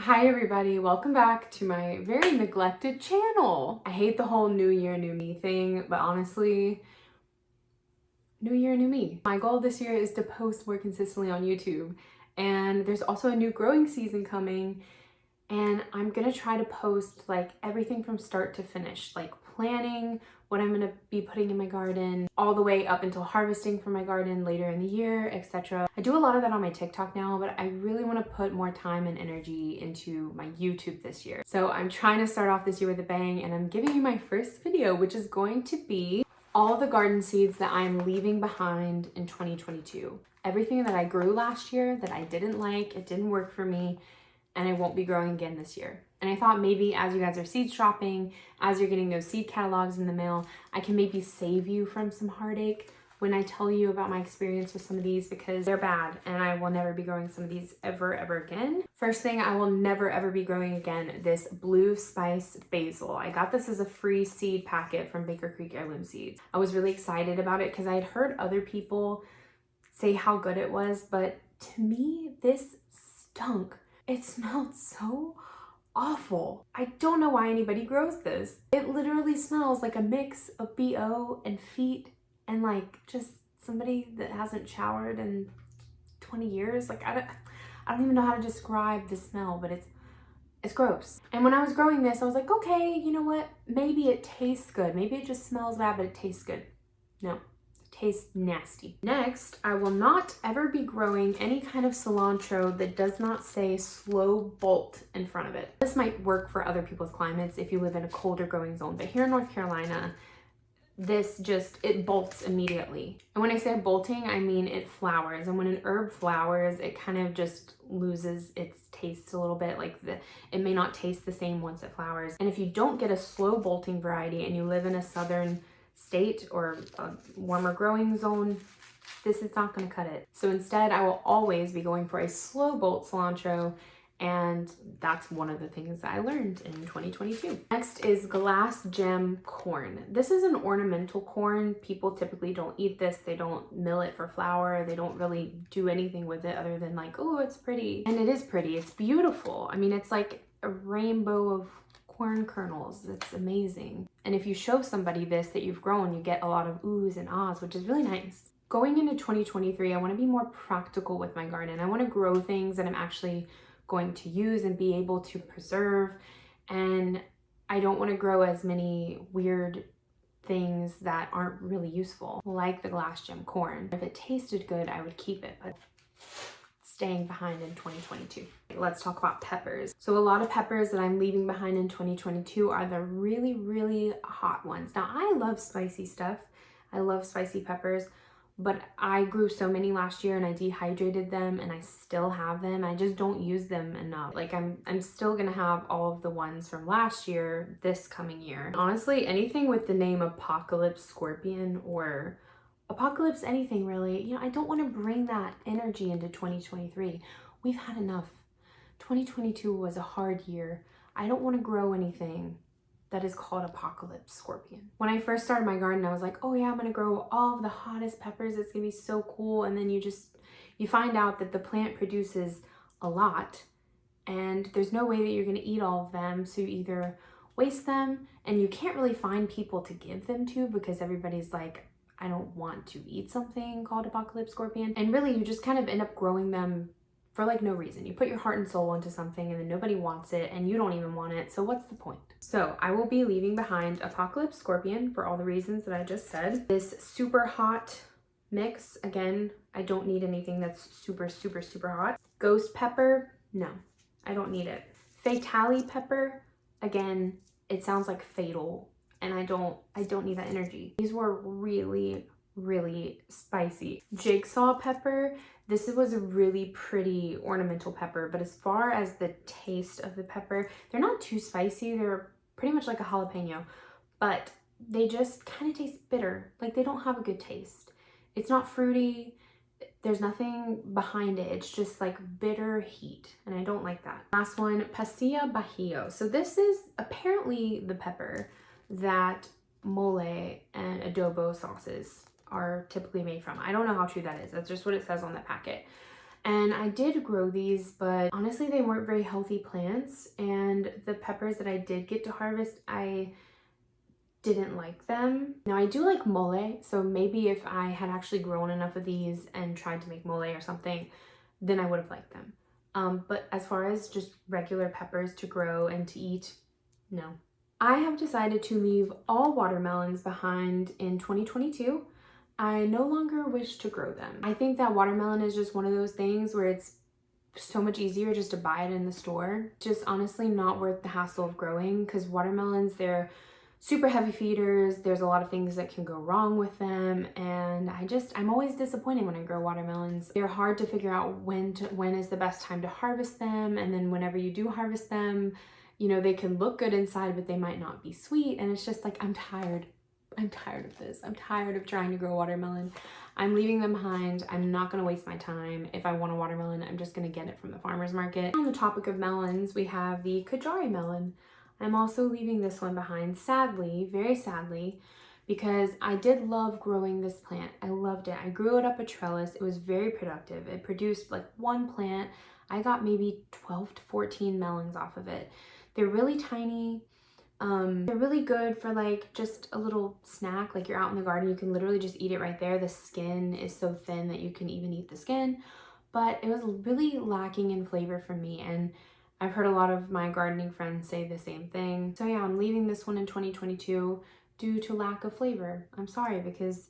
Hi everybody, welcome back to my very neglected channel. I hate the whole new year, new me thing, but honestly, new year, new me. My goal this year is to post more consistently on YouTube, and there's also a new growing season coming, and I'm gonna try to post like everything from start to finish, like planning what I'm gonna be putting in my garden, all the way up until harvesting from my garden later in the year, etc. I do a lot of that on my TikTok now, but I really wanna put more time and energy into my YouTube this year. So I'm trying to start off this year with a bang, and I'm giving you my first video, which is going to be all the garden seeds that I'm leaving behind in 2022. Everything that I grew last year that I didn't like, it didn't work for me, and I won't be growing again this year. And I thought maybe as you guys are seed shopping, as you're getting those seed catalogs in the mail, I can maybe save you from some heartache when I tell you about my experience with some of these, because they're bad and I will never be growing some of these ever again. First thing, I will never ever be growing again this blue spice basil. I got this as a free seed packet from Baker Creek Heirloom Seeds. I was really excited about it because I had heard other people say how good it was, but to me, this stunk. It smelled so awful. I don't know why anybody grows this. It literally smells like a mix of BO and feet and like just somebody that hasn't showered in 20 years. Like I don't even know how to describe the smell, but it's gross. And when I was growing this, I was like, okay, you know what? Maybe it tastes good. Maybe it just smells bad, but it tastes good. No. Tastes nasty. Next, I will not ever be growing any kind of cilantro that does not say slow bolt in front of it. This might work for other people's climates if you live in a colder growing zone, but here in North Carolina, it bolts immediately. And when I say bolting, I mean it flowers. And when an herb flowers, it kind of just loses its taste a little bit. It may not taste the same once it flowers. And if you don't get a slow bolting variety and you live in a southern state or a warmer growing zone, this is not going to cut it. So instead, I will always be going for a slow bolt cilantro, and that's one of the things that I learned in 2022. Next is glass gem corn. This is an ornamental corn. People typically don't eat this. They don't mill it for flour. They don't really do anything with it other than like, oh, it's pretty. And it is pretty. It's beautiful. I mean, it's like a rainbow of corn kernels. It's amazing. And if you show somebody this that you've grown, you get a lot of oohs and ahs, which is really nice. Going into 2023, I want to be more practical with my garden. I want to grow things that I'm actually going to use and be able to preserve. And I don't want to grow as many weird things that aren't really useful, like the glass gem corn. If it tasted good, I would keep it, but staying behind in 2022. Let's talk about peppers. So a lot of peppers that I'm leaving behind in 2022 are the really hot ones. Now I love spicy stuff. I love spicy peppers, but I grew so many last year and I dehydrated them and I still have them. I just don't use them enough. Like I'm still gonna have all of the ones from last year this coming year. Honestly, anything with the name Apocalypse Scorpion or Apocalypse anything really, you know, I don't want to bring that energy into 2023. We've had enough. 2022 was a hard year. I don't want to grow anything that is called Apocalypse Scorpion. When I first started my garden, I was like, oh yeah, I'm gonna grow all of the hottest peppers. It's gonna be so cool. And then you find out that the plant produces a lot and there's no way that you're gonna eat all of them. So you either waste them, and you can't really find people to give them to because everybody's like, I don't want to eat something called Apocalypse Scorpion. And really you just kind of end up growing them for like no reason. You put your heart and soul into something and then nobody wants it and you don't even want it. So what's the point? So I will be leaving behind Apocalypse Scorpion for all the reasons that I just said. This super hot mix, again, I don't need anything that's super hot. Ghost pepper, no, I don't need it. Fatale pepper, again, it sounds like fatal. And I don't need that energy. These were really spicy. Jigsaw pepper, this was a really pretty ornamental pepper, but as far as the taste of the pepper, they're not too spicy. They're pretty much like a jalapeno, but they just kind of taste bitter. Like they don't have a good taste. It's not fruity. There's nothing behind it. It's just like bitter heat, and I don't like that. Last one, Pasilla Bajío. So this is apparently the pepper that mole and adobo sauces are typically made from. I don't know how true that is. That's just what it says on the packet. And I did grow these, but honestly, they weren't very healthy plants. And the peppers that I did get to harvest, I didn't like them. Now I do like mole, so maybe if I had actually grown enough of these and tried to make mole or something, then I would have liked them. But as far as just regular peppers to grow and to eat, no. I have decided to leave all watermelons behind in 2022. I no longer wish to grow them. I think that watermelon is just one of those things where it's so much easier just to buy it in the store. Just honestly not worth the hassle of growing, because watermelons, they're super heavy feeders. There's a lot of things that can go wrong with them, and I'm always disappointed when I grow watermelons. They're hard to figure out when is the best time to harvest them, and then whenever you do harvest them, you know, they can look good inside, but they might not be sweet, and it's just like, I'm tired of this. I'm tired of trying to grow watermelon. I'm leaving them behind. I'm not gonna waste my time. If I want a watermelon, I'm just gonna get it from the farmer's market. On the topic of melons, we have the Kajari melon. I'm also leaving this one behind, sadly, very sadly, because I did love growing this plant. I loved it. I grew it up a trellis. It was very productive. It produced like one plant. I got maybe 12 to 14 melons off of it. They're really tiny. They're really good for like just a little snack. Like you're out in the garden, you can literally just eat it right there. The skin is so thin that you can even eat the skin, but it was really lacking in flavor for me. And I've heard a lot of my gardening friends say the same thing. So yeah, I'm leaving this one in 2022 due to lack of flavor. I'm sorry, because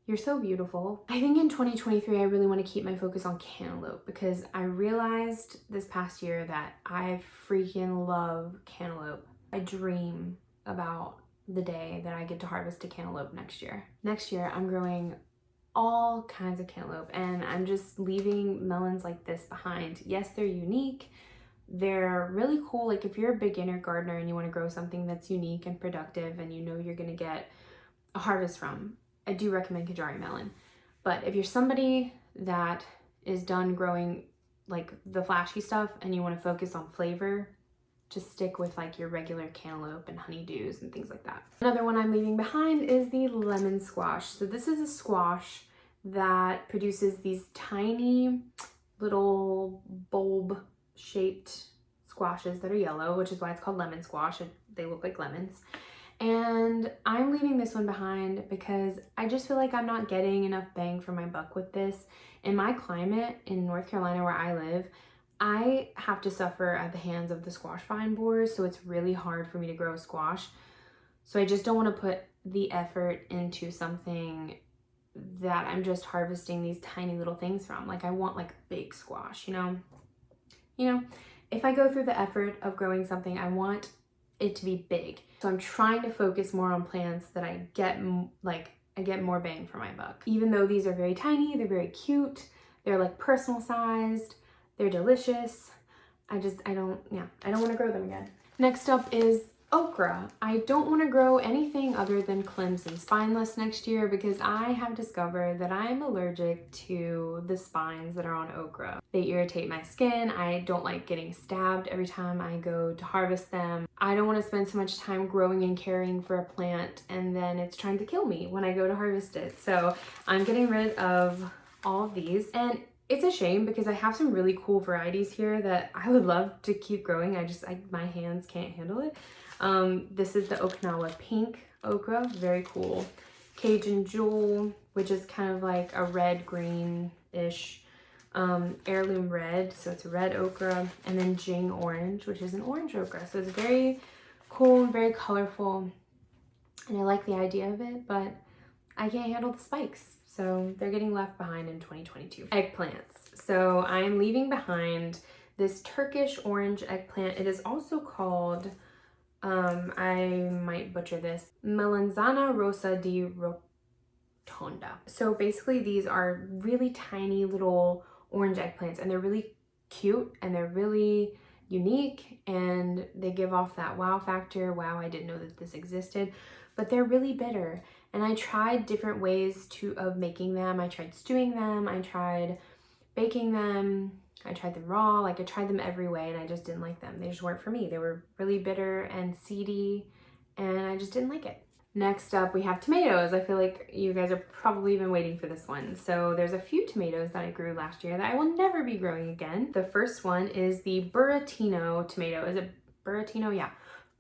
you're so beautiful. I think in 2023, I really want to keep my focus on cantaloupe, because I realized this past year that I freaking love cantaloupe. I dream about the day that I get to harvest a cantaloupe next year. Next year, I'm growing all kinds of cantaloupe, and I'm just leaving melons like this behind. Yes, they're unique. They're really cool. Like if you're a beginner gardener and you want to grow something that's unique and productive and you know you're going to get a harvest from, I do recommend Kajari melon. But if you're somebody that is done growing like the flashy stuff and you want to focus on flavor, just stick with like your regular cantaloupe and honeydews and things like that. Another one I'm leaving behind is the lemon squash. So this is a squash that produces these tiny little bulb shaped squashes that are yellow, which is why it's called lemon squash. They look like lemons. And I'm leaving this one behind because I just feel like I'm not getting enough bang for my buck with this. In my climate in North Carolina where I live, I have to suffer at the hands of the squash vine borers, so it's really hard for me to grow squash. So I just don't want to put the effort into something that I'm just harvesting these tiny little things from. Like I want like big squash, you know, if I go through the effort of growing something, I want it to be big. So I'm trying to focus more on plants that I get more bang for my buck. Even though these are very tiny, they're very cute, they're like personal sized, they're delicious. I don't want to grow them again. Next up is okra. I don't want to grow anything other than climbs and spineless next year because I have discovered that I'm allergic to the spines that are on okra. They irritate my skin. I don't like getting stabbed every time I go to harvest them. I don't want to spend so much time growing and caring for a plant and then it's trying to kill me when I go to harvest it. So I'm getting rid of all of these, and it's a shame because I have some really cool varieties here that I would love to keep growing. My hands can't handle it. This is the Okinawa pink okra, very cool. Cajun jewel, which is kind of like a red-green-ish heirloom red, so it's a red okra, and then Jing orange, which is an orange okra. So it's very cool and very colorful, and I like the idea of it, but I can't handle the spikes. So they're getting left behind in 2022. Eggplants. So I'm leaving behind this Turkish orange eggplant. It is also called, I might butcher this, Melanzana rosa di rotonda. So basically these are really tiny little orange eggplants, and they're really cute and they're really unique, and they give off that wow factor. Wow, I didn't know that this existed, but they're really bitter. And I tried different ways of making them. I tried stewing them, I tried baking them, I tried them raw, like I tried them every way, and I just didn't like them. They just weren't for me. They were really bitter and seedy, and I just didn't like it. Next up, we have tomatoes. I feel like you guys are probably been waiting for this one. So there's a few tomatoes that I grew last year that I will never be growing again. The first one is the Buratino tomato. Is it Buratino? Yeah,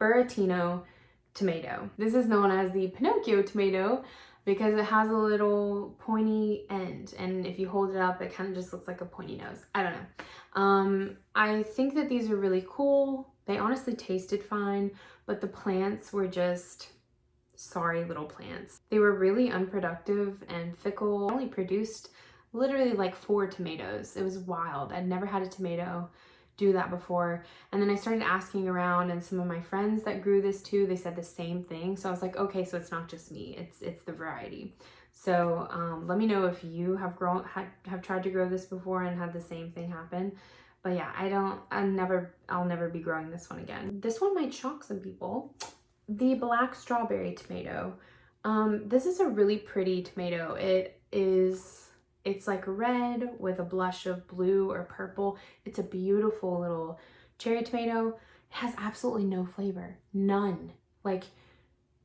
Buratino tomato. This is known as the Pinocchio tomato because it has a little pointy end, and if you hold it up, it kind of just looks like a pointy nose. I don't know. I think that these are really cool. They honestly tasted fine, but the plants were just sorry little plants. They were really unproductive and fickle. I only produced literally like 4 tomatoes. It was wild. I'd never had a tomato do that before. And then I started asking around, and some of my friends that grew this too, they said the same thing. So I was like, okay, so it's not just me, it's the variety. So let me know if you have tried to grow this before and had the same thing happen. But yeah, I'll never be growing this one again. This one might shock some people. The black strawberry tomato. This is a really pretty tomato. It's like red with a blush of blue or purple. It's a beautiful little cherry tomato. It has absolutely no flavor, none.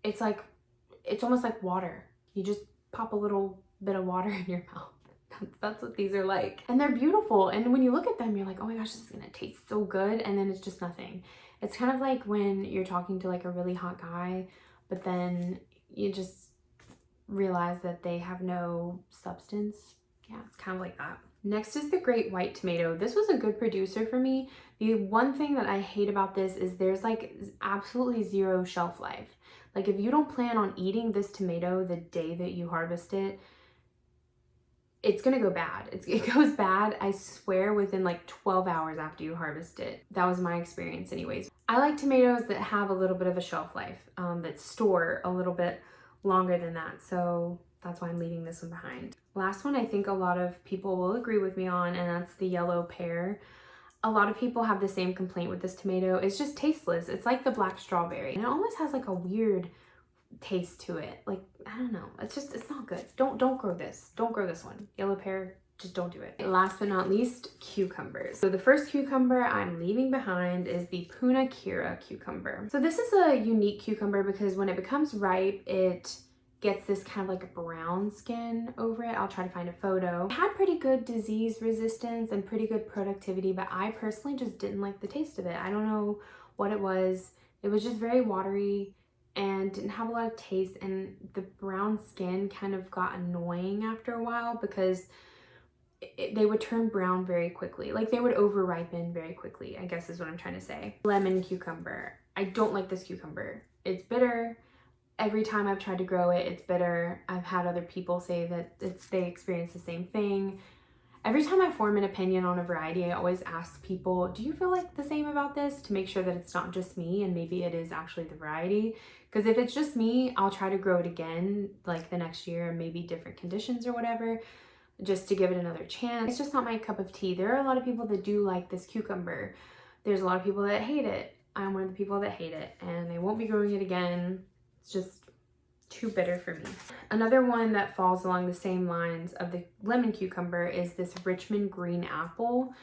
It's almost like water. You just pop a little bit of water in your mouth. That's what these are like. And they're beautiful. And when you look at them, you're like, oh my gosh, this is gonna taste so good. And then it's just nothing. It's kind of like when you're talking to like a really hot guy, but then you just realize that they have no substance. Yeah, it's kind of like that. Next is the great white tomato. This was a good producer for me. The one thing that I hate about this is there's like absolutely 0 shelf life. Like if you don't plan on eating this tomato the day that you harvest it, it's gonna go bad. It goes bad, I swear, within like 12 hours after you harvest it. That was my experience anyways. I like tomatoes that have a little bit of a shelf life, that store a little bit longer than that. So that's why I'm leaving this one behind. Last one I think a lot of people will agree with me on, and that's the yellow pear. A lot of people have the same complaint with this tomato. It's just tasteless. It's like the black strawberry. And it almost has like a weird taste to it. Like, I don't know. It's not good. Don't grow this. Don't grow this one. Yellow pear, just don't do it. Last but not least, cucumbers. So the first cucumber I'm leaving behind is the Puna Kira cucumber. So this is a unique cucumber because when it becomes ripe, it gets this kind of like a brown skin over it. I'll try to find a photo. It had pretty good disease resistance and pretty good productivity, but I personally just didn't like the taste of it. I don't know what it was. It was just very watery and didn't have a lot of taste, and the brown skin kind of got annoying after a while because they would turn brown very quickly. Like they would over ripen very quickly, I guess is what I'm trying to say. Lemon cucumber. I don't like this cucumber. It's bitter. Every time I've tried to grow it, it's bitter. I've had other people say that they experience the same thing. Every time I form an opinion on a variety, I always ask people, do you feel like the same about this? To make sure that it's not just me and maybe it is actually the variety. Because if it's just me, I'll try to grow it again like the next year, maybe different conditions or whatever, just to give it another chance. It's just not my cup of tea. There are a lot of people that do like this cucumber. There's a lot of people that hate it. I'm one of the people that hate it, and I won't be growing it again. It's just too bitter for me. Another one that falls along the same lines of the lemon cucumber is this Richmond green apple.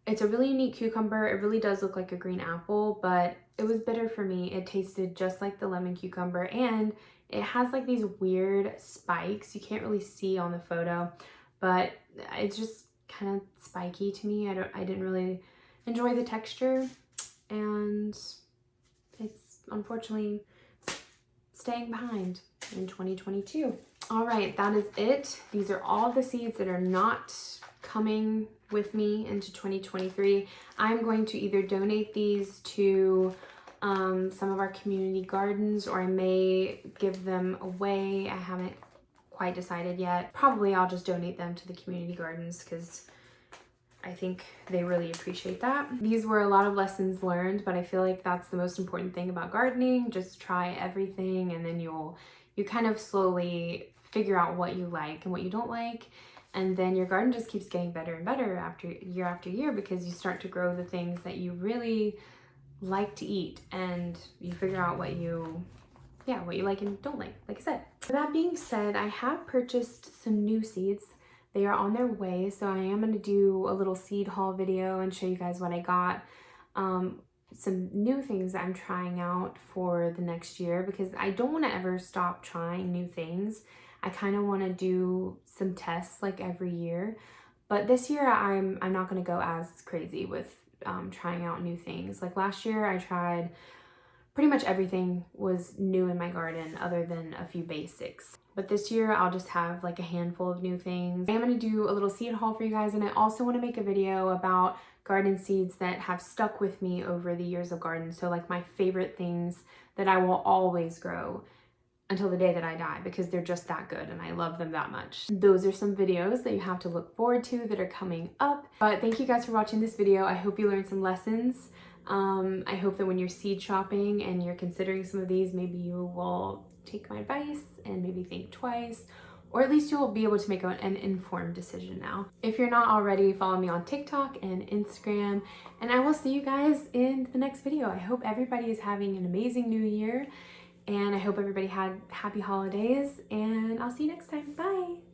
It's a really unique cucumber. It really does look like a green apple, but it was bitter for me. It tasted just like the lemon cucumber, and it has like these weird spikes you can't really see on the photo, but it's just kind of spiky to me. I didn't really enjoy the texture, and it's unfortunately staying behind in 2022. All right, that is it. These are all the seeds that are not coming with me into 2023. I'm going to either donate these to some of our community gardens, or I may give them away. I haven't quite decided yet. Probably I'll just donate them to the community gardens because I think they really appreciate that. These were a lot of lessons learned, but I feel like that's the most important thing about gardening. Just try everything, and then you kind of slowly figure out what you like and what you don't like. And then your garden just keeps getting better and better after year because you start to grow the things that you really like to eat, and you figure out what you like and don't like I said. That being said, I have purchased some new seeds. They are on their way, so I am going to do a little seed haul video and show you guys what I got. some new things that I'm trying out for the next year, because I don't want to ever stop trying new things. I kind of want to do some tests like every year, but this year I'm not going to go as crazy with trying out new things. Like last year I tried pretty much everything was new in my garden other than a few basics. But this year I'll just have like a handful of new things. I am going to do a little seed haul for you guys, and I also want to make a video about garden seeds that have stuck with me over the years of garden. So like my favorite things that I will always grow until the day that I die, because they're just that good and I love them that much. Those are some videos that you have to look forward to that are coming up. But thank you guys for watching this video. I hope you learned some lessons. I hope that when you're seed shopping and you're considering some of these, maybe you will take my advice and maybe think twice, or at least you'll be able to make an informed decision now. If you're not already, follow me on TikTok and Instagram, and I will see you guys in the next video. I hope everybody is having an amazing new year, and I hope everybody had happy holidays, and I'll see you next time. Bye!